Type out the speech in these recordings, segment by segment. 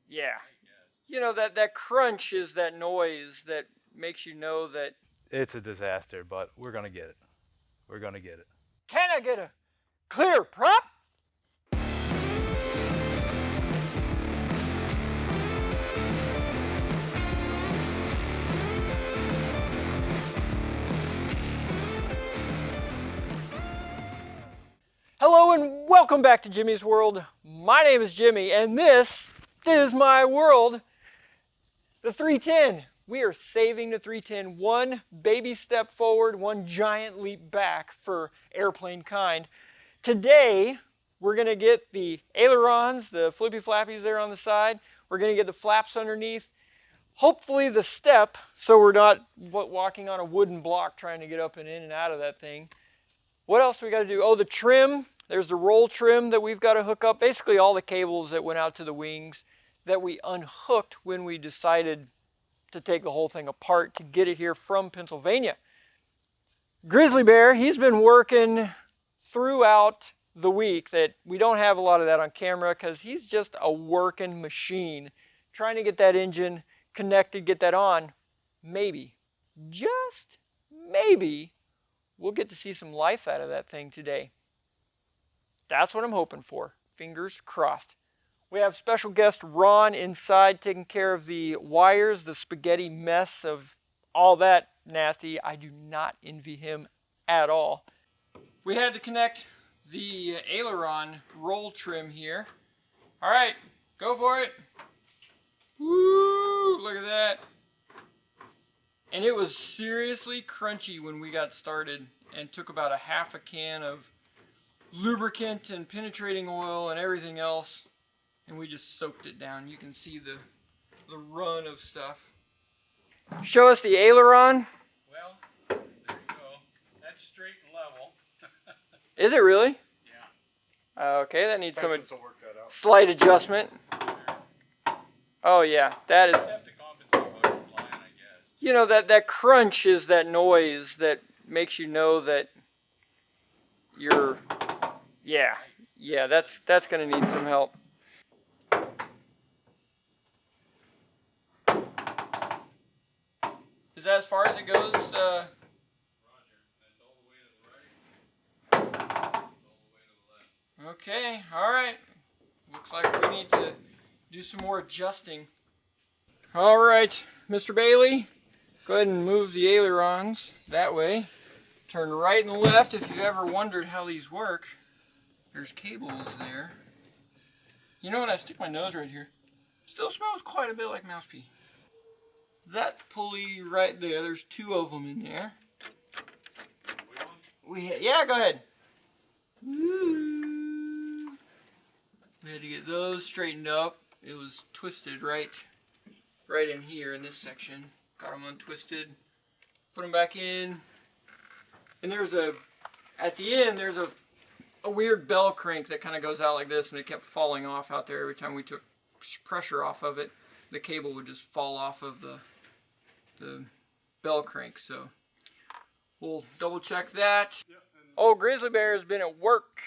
yeah. You know, that crunch is that noise that makes you know that It's a disaster, but we're gonna get it. We're gonna get it. can I get a clear prop? Hello and welcome back to Jimmy's World. My name is Jimmy and this is my world, the 310. We are saving the 310 one baby step forward, one giant leap back for airplane kind. Today, we're going to get the ailerons, the flippy flappies there on the side. We're going to get the flaps underneath. Hopefully the step, so we're not walking on a wooden block trying to get up and in and out of that thing. What else do we got to do? Oh, the trim. There's the roll trim that we've got to hook up. Basically all the cables that went out to the wings that we unhooked when we decided to take the whole thing apart to get it here from Pennsylvania. Grizzly Bear, he's been working throughout the week. That we don't have a lot of that on camera because he's just a working machine trying to get that engine connected, get that on. Maybe, just maybe, we'll get to see some life out of that thing today. That's what I'm hoping for. Fingers crossed. We have special guest Ron inside taking care of the wires, the spaghetti mess of all that nasty. I do not envy him at all. We had to connect the aileron roll trim here. All right, go for it. Woo, look at that. And it was seriously crunchy when we got started and took about a half a can of lubricant and penetrating oil and everything else. And we just soaked it down. You can see the run of stuff. Show us the aileron. Well, there you go. That's straight and level. Is it really? Yeah. Okay, that needs some Will work that out. slight adjustment. Oh yeah, that is. Have to compensate while you're flying, I guess. You know, that crunch is that noise that makes you know that you're. Yeah, that's gonna need some help. Is that as far as it goes? Roger. That's all the way to the right. That's all the way to the left. Okay, all right. Looks like we need to do some more adjusting. All right, Mr. Bailey, go ahead and move the ailerons that way. Turn right and left if you ever wondered how these work. There's cables there. You know what? I stick my nose right here. Still smells quite a bit like mouse pee. That pulley right there, there's two of them in there. Yeah, go ahead. Woo. We had to get those straightened up. It was twisted right in here in this section. Got them untwisted, put them back in. And there's at the end, there's a weird bell crank that kind of goes out like this, and it kept falling off out there every time we took pressure off of it. The cable would just fall off of the bell crank, so we'll double check that. Yep. Oh, Grizzly Bear has been at work.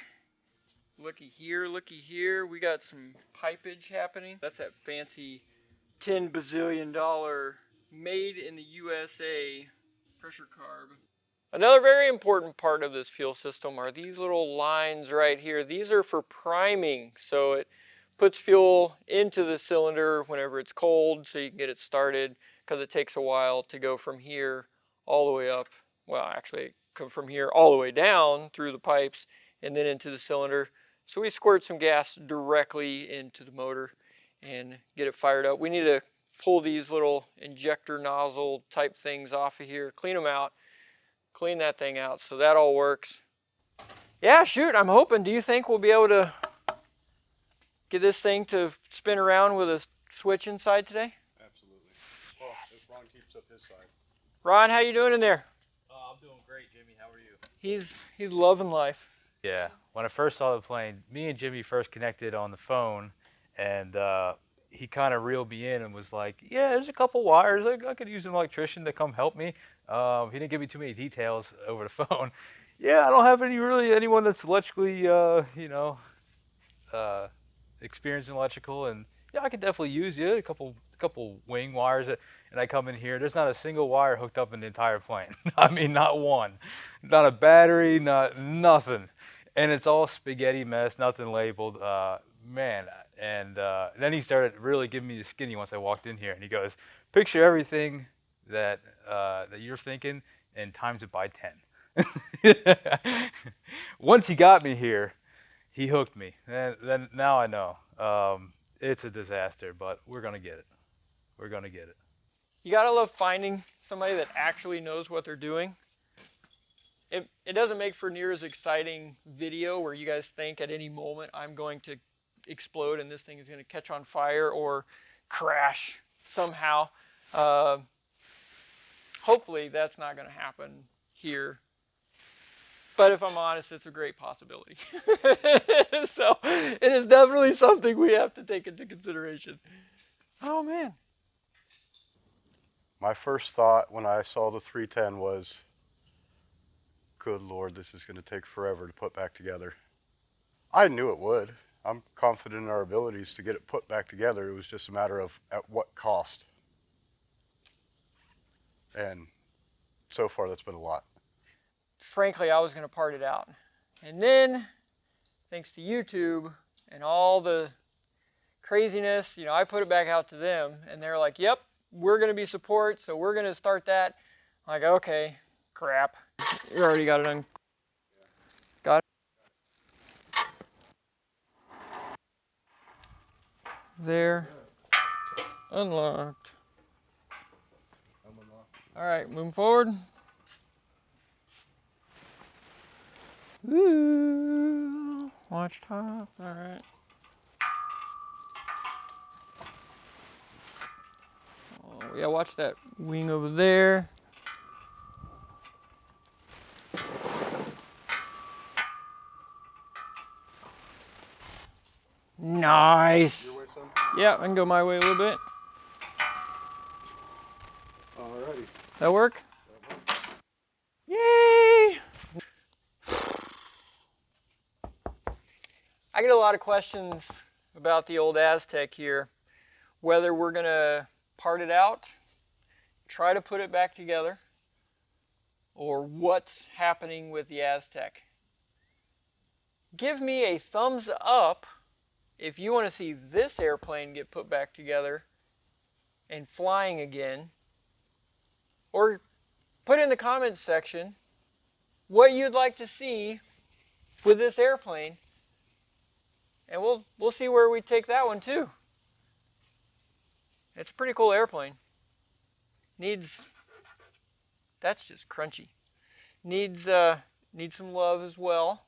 Looky here, we got some pipage happening. That's that fancy $10 bazillion made in the USA pressure carb. Another very important part of this fuel system are these little lines right here. These are for priming, so it puts fuel into the cylinder whenever it's cold so you can get it started, because it takes a while to go from here all the way up. Well, actually, come from here all the way down through the pipes and then into the cylinder. So we squirt some gas directly into the motor and get it fired up. We need to pull these little injector nozzle type things off of here, clean them out, clean that thing out, so that all works. Yeah, shoot, I'm hoping. Do you think we'll be able to get this thing to spin around with a switch inside today? Absolutely. Well, if Ron keeps up his side. Ron, how you doing in there? I'm doing great, Jimmy. How are you? He's loving life. Yeah. When I first saw the plane, me and Jimmy first connected on the phone, and he kind of reeled me in and was like, yeah, there's a couple wires. I could use an electrician to come help me. He didn't give me too many details over the phone. Yeah, I don't have anyone that's electrically, experience in electrical, and yeah, I could definitely use you. A couple wing wires, and I come in here. There's not a single wire hooked up in the entire plane. I mean, not one, not a battery, not nothing, and it's all spaghetti mess, nothing labeled. Man, and then he started really giving me the skinny once I walked in here, and he goes, "Picture everything that that you're thinking and times it by 10." Once he got me here, he hooked me. And then now I know. It's a disaster, but we're gonna get it. We're gonna get it. You gotta love finding somebody that actually knows what they're doing. It doesn't make for near as exciting video where you guys think at any moment I'm going to explode and this thing is going to catch on fire or crash somehow. Hopefully that's not going to happen here. But if I'm honest, it's a great possibility. So it is definitely something we have to take into consideration. Oh man. My first thought when I saw the 310 was, good Lord, this is going to take forever to put back together. I knew it would. I'm confident in our abilities to get it put back together. It was just a matter of at what cost. And so far, that's been a lot. Frankly, I was going to part it out. And then, thanks to YouTube and all the craziness, you know, I put it back out to them, and they're like, yep, we're going to be support, so we're going to start that. I'm like, okay, crap. You already got it on. Got it? There. Unlocked. All right, moving forward. Ooh, watch top. All right. Oh, yeah, watch that wing over there. Nice. Your way, son? Yeah, I can go my way a little bit. Alrighty. That work? Yay! I get a lot of questions about the old Aztec here, whether we're going to part it out, try to put it back together, or what's happening with the Aztec. Give me a thumbs up if you want to see this airplane get put back together and flying again, or put in the comments section what you'd like to see with this airplane, and we'll see where we take that one too. It's a pretty cool airplane. That's just crunchy. Needs some love as well.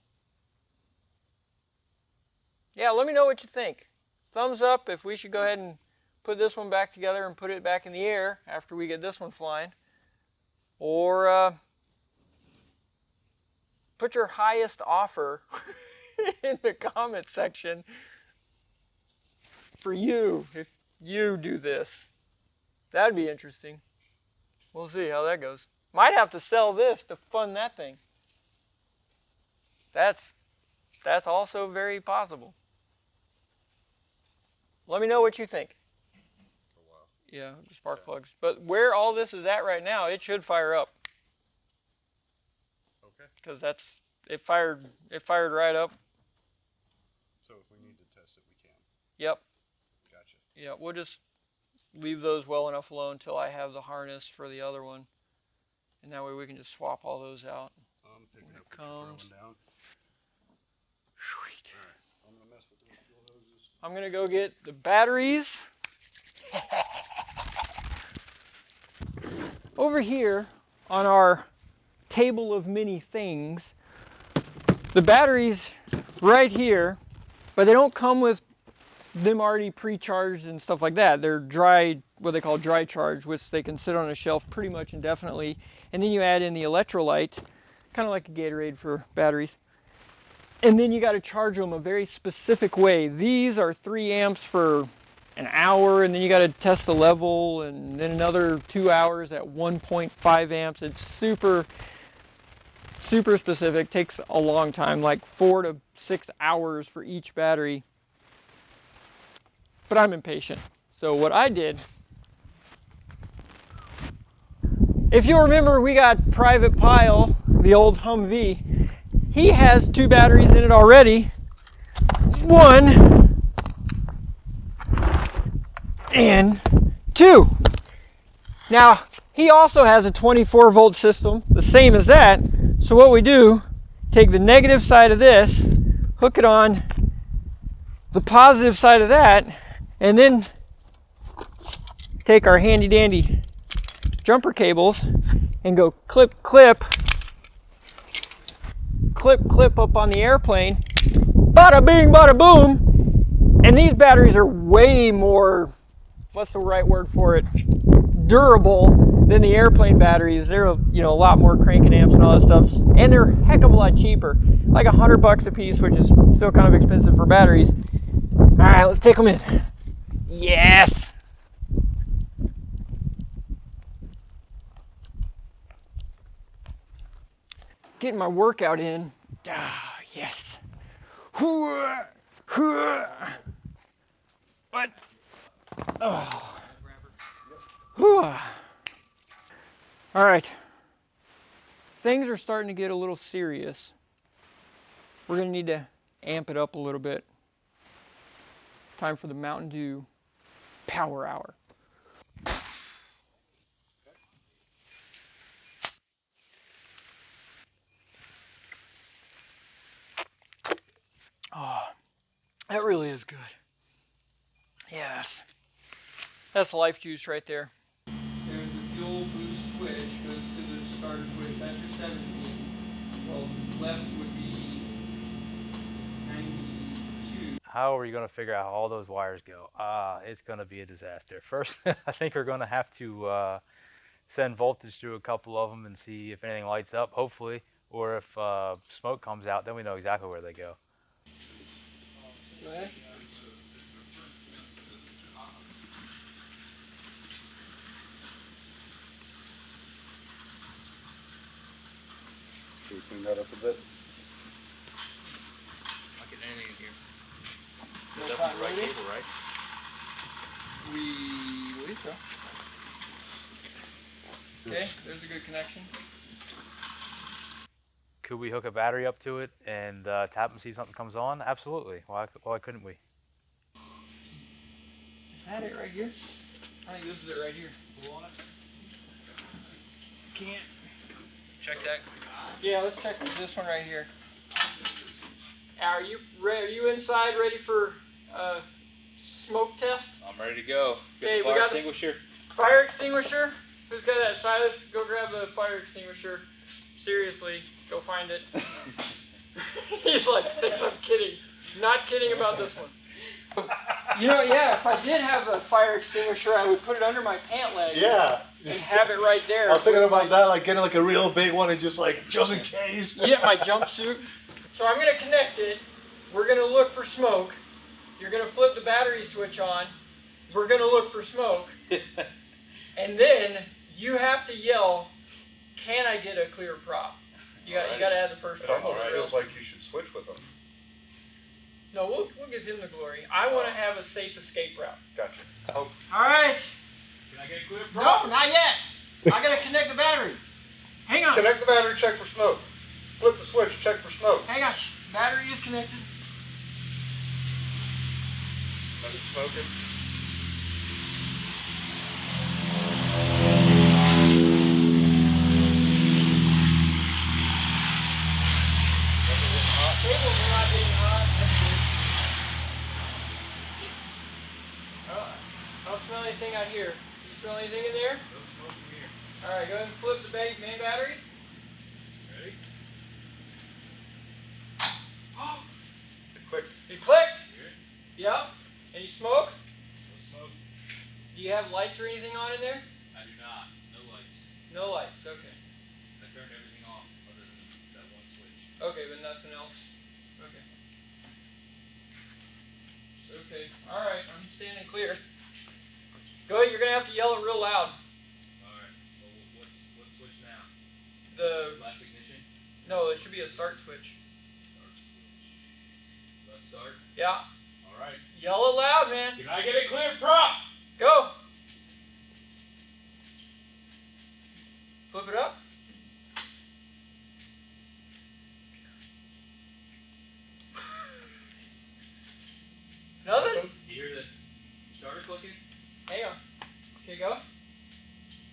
Yeah, let me know what you think. Thumbs up if we should go ahead and put this one back together and put it back in the air after we get this one flying. Or put your highest offer in the comment section for you if you do this. That'd be interesting. We'll see how that goes. Might have to sell this to fund that thing. That's also very possible. Let me know what you think. Oh, wow. Yeah, the spark plugs. But where all this is at right now, it should fire up. Okay. Because it fired right up. So if we need to test it, we can. Yep. Gotcha. Yeah, we'll just leave those well enough alone until I have the harness for the other one. And that way we can just swap all those out. I'm picking When up it what you're comes. throwing down. Sweet. All right. I'm going to mess with those fuel hoses. I'm going to go get the batteries. Over here on our table of many things, the batteries right here, but they don't come with them already pre-charged and stuff like that. They're dry, what they call dry charge, which they can sit on a shelf pretty much indefinitely. And then you add in the electrolyte, kind of like a Gatorade for batteries. And then you got to charge them a very specific way. These are 3 amps for an hour, and then you got to test the level, and then another 2 hours at 1.5 amps. It's super specific. Takes a long time, like 4 to 6 hours for each battery. but I'm impatient. So what I did, if you remember, we got Private Pile, the old Humvee. He has 2 batteries in it already. 1 and 2. Now, he also has a 24 volt system, the same as that. So what we do, take the negative side of this, hook it on the positive side of that, and then take our handy dandy jumper cables and go clip, clip, clip, clip up on the airplane. Bada bing, bada boom. And these batteries are way more, what's the right word for it, durable than the airplane batteries. They're, you know, a lot more cranking amps and all that stuff, and they're a heck of a lot cheaper, like $100 a piece, which is still kind of expensive for batteries. All right, let's take them in. Yes. Getting my workout in. Ah, yes. What? Oh. All right. Things are starting to get a little serious. We're going to need to amp it up a little bit. Time for the Mountain Dew Power Hour. Oh, that really is good. Yes. That's life juice right there. There's the fuel boost switch, goes to the starter switch. That's your 17. Well, left would be 92. How are you going to figure out how all those wires go? It's going to be a disaster. First, I think we're going to have to send voltage through a couple of them and see if anything lights up, hopefully, or if smoke comes out, then we know exactly where they go. Go ahead. Should we clean that up a bit? Not getting anything in here. No That's the right continuity? cable, right? We believe so. Okay, there's a good connection. Could we hook a battery up to it and tap and see if something comes on? Absolutely. Why couldn't we? Is that it right here? I think this is it right here. Pull on it. Can't. Check that. Yeah, let's check this one right here. Are you ready? Are you inside ready for smoke test? I'm ready to go. Okay, Get we the fire got the- extinguisher. Fire extinguisher? Who's got that? Silas, go grab the fire extinguisher. Seriously, go find it. He's like, thinks I'm kidding. Not kidding about this one. You know, yeah, if I did have a fire extinguisher, I would put it under my pant leg. Yeah. And have it right there. I was thinking with about my- that, like getting like a real big one and just in case. Yeah, my jumpsuit. So I'm gonna connect it. We're gonna look for smoke. You're gonna flip the battery switch on. We're gonna look for smoke. And then you have to yell, "Can I get a clear prop?" You got to add the first It part. almost to it. feels like you should switch with them. No, we'll give him the glory. I want to have a safe escape route. Gotcha. All right. Can I get a clear No, not yet. I gotta connect the battery. Hang on. Connect the battery, check for smoke. Flip the switch, check for smoke. Hang on. Shh. Battery is connected. Let it smoking. Cables are not getting hot. That's good. I don't smell anything out here. Do you smell anything in there? No smoke from here. All right, go ahead and flip the main battery. Ready? It clicked. It clicked. Hear it? Yep. Any smoke? No smoke. Do you have lights or anything on in there? I do not. No lights. No lights. Okay. I turned everything off other than that one switch. Okay, but nothing else. Okay. Okay. All right. I'm standing clear. Go ahead. You're gonna have to yell it real loud. Alright. Well, what switch now? The Last ignition? no, it should be a start switch. Start switch. Left start? Yeah. Alright. Yell it loud, man. Can I get it cleared, prop? Go. Flip it up. Nothing? You hear the starter clicking? Hang on. Okay, go.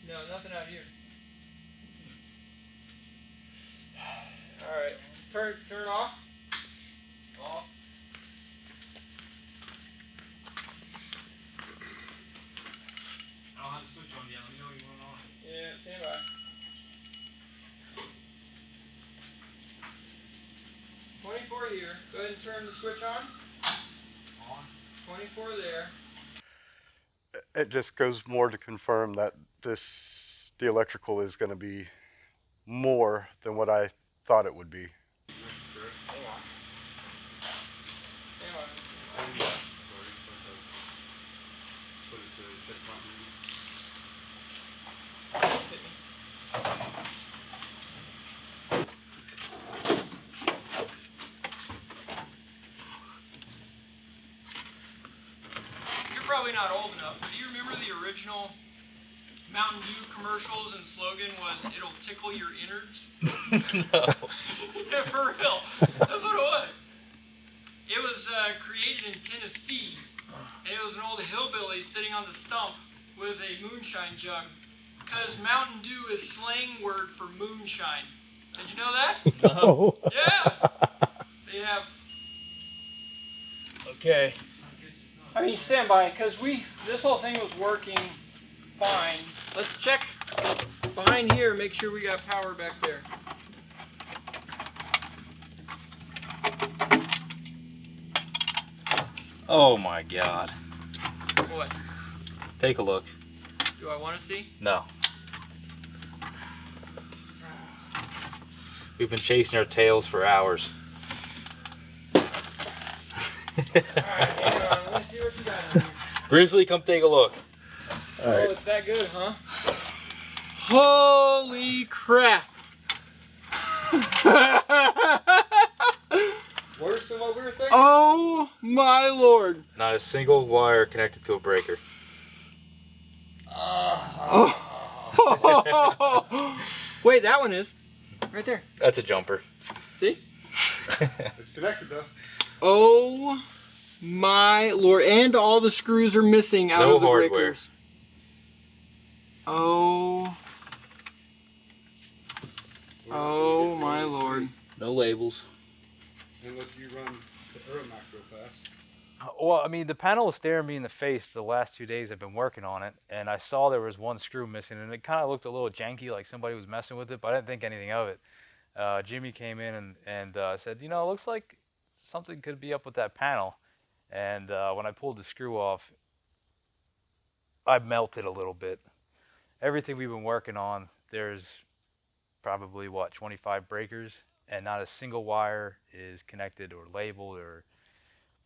No, nothing out here. Alright. Turn it off. Off. I don't have the switch on yet. Let me know when you want it on. Yeah, stand by. 24 here. Go ahead and turn the switch on. On. 24 there. It just goes more to confirm that the electrical is going to be more than what I thought it would be. Hang on. Hang on. Hit me. You're probably not old enough, but do you remember the original Mountain Dew commercials and slogan was, "It'll tickle your innards"? No. Yeah, for real. That's what it was. It was created in Tennessee, and it was an old hillbilly sitting on the stump with a moonshine jug, because Mountain Dew is slang word for moonshine. Did you know that? No. Yeah. They have. Okay. I mean, stand by, because this whole thing was working fine. Let's check behind here, make sure we got power back there. Oh my God. What? Take a look. Do I want to see? No. We've been chasing our tails for hours. Alright, hang on. Let me see what you got in here. Grizzly, come take a look. All right. Oh, it's that good, huh? Holy crap! Worse than what we were thinking? Oh my lord! Not a single wire connected to a breaker. Wait, that one is. Right there. That's a jumper. See? It's connected though. Oh my lord. And all the screws are missing out No of the hardware. breakers. Oh. Oh my lord. No labels. Unless you run the Aeromax real fast. Well, I mean, the panel was staring me in the face the last 2 days I've been working on it, and I saw there was one screw missing, and it kind of looked a little janky, like somebody was messing with it, but I didn't think anything of it. Jimmy came in and said, you know, it looks like something could be up with that panel. And when I pulled the screw off, I melted a little bit. Everything we've been working on, there's probably, 25 breakers, and not a single wire is connected or labeled, or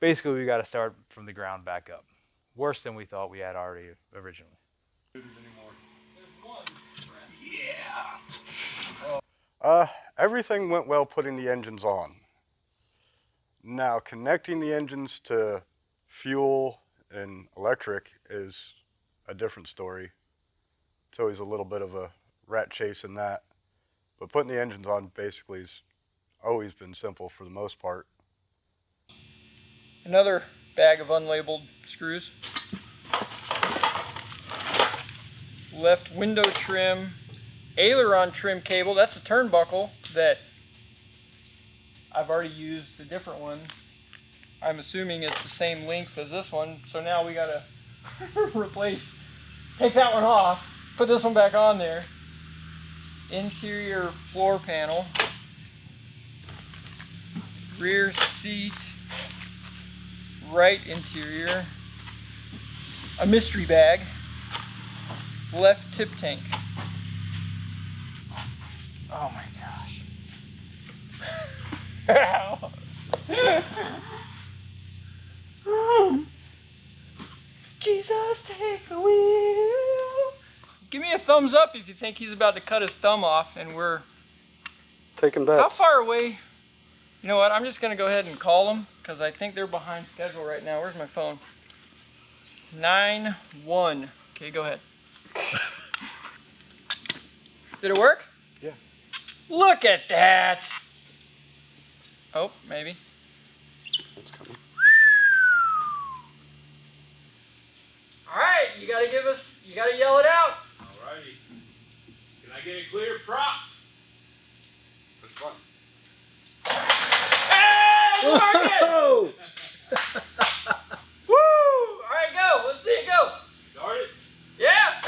basically we got to start from the ground back up. Worse than we thought we had already originally. Everything went well putting the engines on. Now, connecting the engines to fuel and electric is a different story. It's always a little bit of a rat chase in that. But putting the engines on basically has always been simple for the most part. Another bag of unlabeled screws. Left window trim, aileron trim cable. That's a turnbuckle that I've already used a different one. I'm assuming it's the same length as this one. So now we gotta take that one off, put this one back on there. Interior floor panel. Rear seat. Right interior. A mystery bag. Left tip tank. Oh my gosh. Jesus, take the wheel. Give me a thumbs up if you think he's about to cut his thumb off and we're... Taking bets. How far away? You know what, I'm just gonna go ahead and call him. because I think they're behind schedule right now. Where's my phone? 9-1. Okay, go ahead. Did it work? Yeah. Look at that. Oh, maybe. It's coming. All right, you gotta yell it out. Alrighty. Can I get a clear prop? Which one? Hey, it's working! Woo! All right, go. Let's see it go. Start it. Yeah.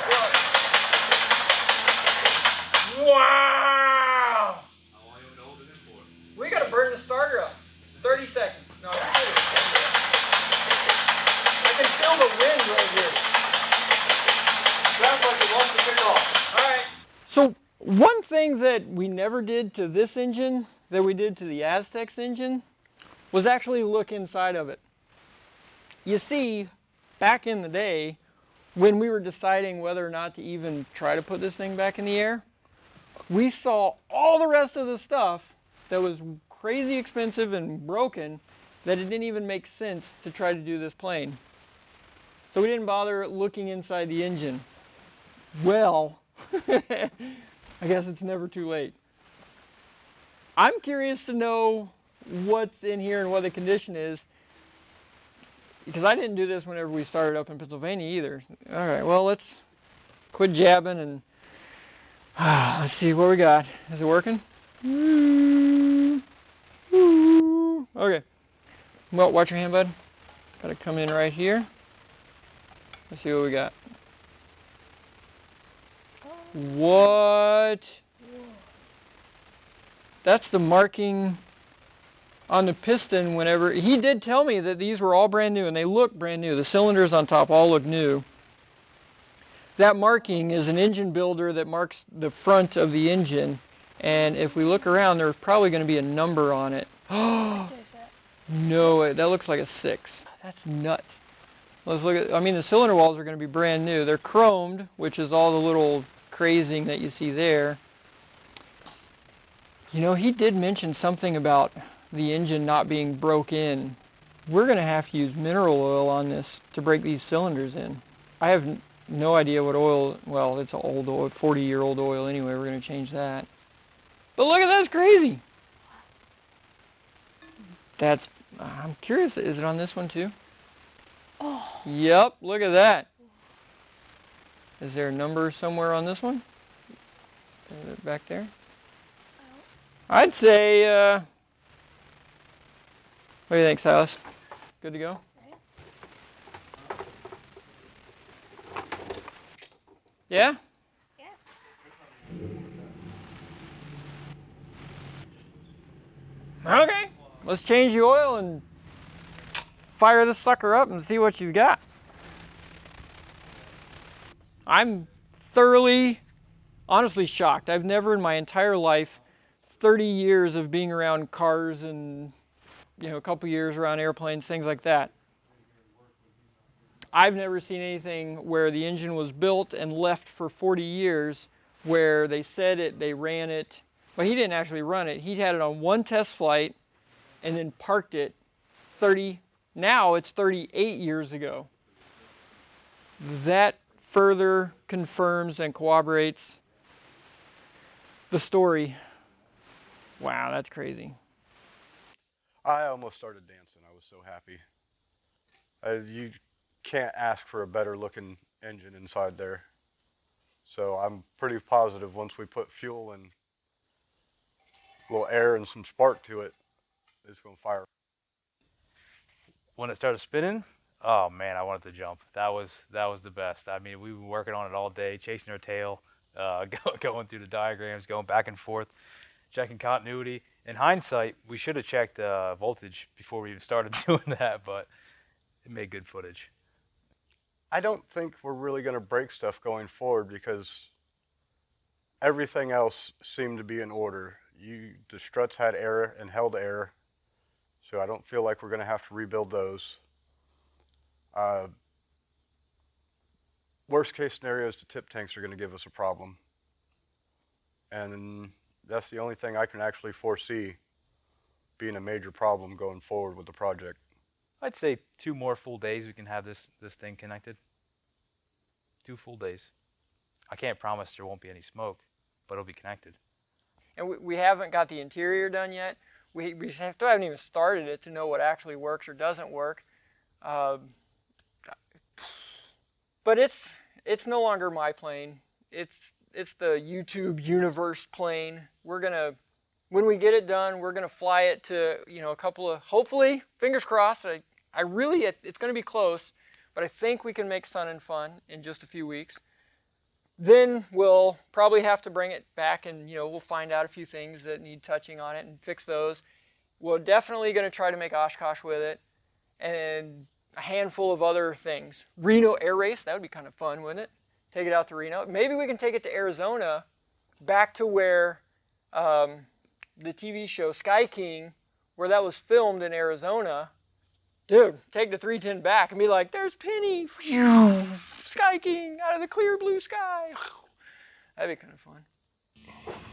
Wow! How long you want to hold it in for? We gotta burn the starter up. 30 seconds. No, I can feel the wind right here. Sounds like it wants to pick off. All right. So one thing that we never did to this engine that we did to the Aztec's engine was actually look inside of it. You see, back in the day, when we were deciding whether or not to even try to put this thing back in the air, we saw all the rest of the stuff that was crazy expensive and broken that it didn't even make sense to try to do this plane. So we didn't bother looking inside the engine. Well, I guess it's never too late. I'm curious to know what's in here and what the condition is, because I didn't do this whenever we started up in Pennsylvania either. All right, well, let's quit jabbing and let's see what we got. Is it working? Okay. Well, watch your hand, bud. Gotta come in right here. Let's see what we got. What? That's the marking on the piston whenever... He did tell me that these were all brand new, and they look brand new. The cylinders on top all look new. That marking is an engine builder that marks the front of the engine, and if we look around, there's probably going to be a number on it. No, that looks like a 6. That's nuts. Let's look at... I mean, the cylinder walls are going to be brand new. They're chromed, which is all the little crazing that you see there. You know, he did mention something about the engine not being broke in. We're going to have to use mineral oil on this to break these cylinders in. I have no idea what oil... Well, it's an old oil, 40-year-old oil anyway. We're going to change that. But look at that's crazy. That's... I'm curious, is it on this one too? Oh. Yep, look at that. Is there a number somewhere on this one? Is it back there? I'd say, what do you think, Silas? Good to go? Yeah? Okay, let's change the oil and fire this sucker up and see what you've got. I'm thoroughly, honestly shocked. I've never in my entire life, 30 years of being around cars and, you know, a couple years around airplanes, things like that. I've never seen anything where the engine was built and left for 40 years, where they said it, they ran it. Well, he didn't actually run it. He had it on one test flight and then parked it 38 years ago. That further confirms and corroborates the story. Wow, that's crazy. I almost started dancing. I was so happy. You can't ask for a better looking engine inside there. So I'm pretty positive once we put fuel and a little air and some spark to it, it's going to fire. When it started spinning, oh man, I wanted to jump. That was the best. I mean, we were working on it all day, chasing our tail, going through the diagrams, going back and forth, checking continuity. In hindsight, we should have checked voltage before we even started doing that, but it made good footage. I don't think we're really going to break stuff going forward because everything else seemed to be in order. The struts had air and held air, so I don't feel like we're going to have to rebuild those. Worst case scenario is the tip tanks are going to give us a problem. And that's the only thing I can actually foresee. being a major problem going forward with the project. I'd say 2 more full days we can have this thing connected. 2 full days. I can't promise there won't be any smoke, but it'll be connected. And we haven't got the interior done yet. We still haven't even started it to know what actually works or doesn't work. But it's no longer my plane. It's the YouTube universe plane. We're gonna, when we get it done, we're gonna fly it to, you know, a couple of, hopefully, fingers crossed. I really, it's gonna be close, but I think we can make Sun and Fun in just a few weeks. Then we'll probably have to bring it back, and you know, we'll find out a few things that need touching on it and fix those. We're definitely going to try to make Oshkosh with it, and a handful of other things. Reno Air Race, that would be kind of fun, wouldn't it? Take it out to Reno. Maybe we can take it to Arizona, back to where the TV show Sky King, where that was filmed in Arizona. Dude, take the 310 back and be like, there's Penny. Sky King out of the clear blue sky. That'd be kind of fun.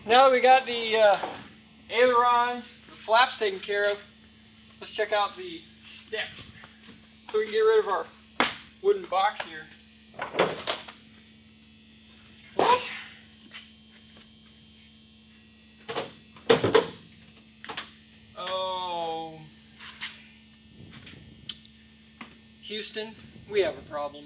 Now that we got the ailerons, the flaps taken care of, let's check out the step. So we can get rid of our wooden box here. Oh. Houston, we have a problem.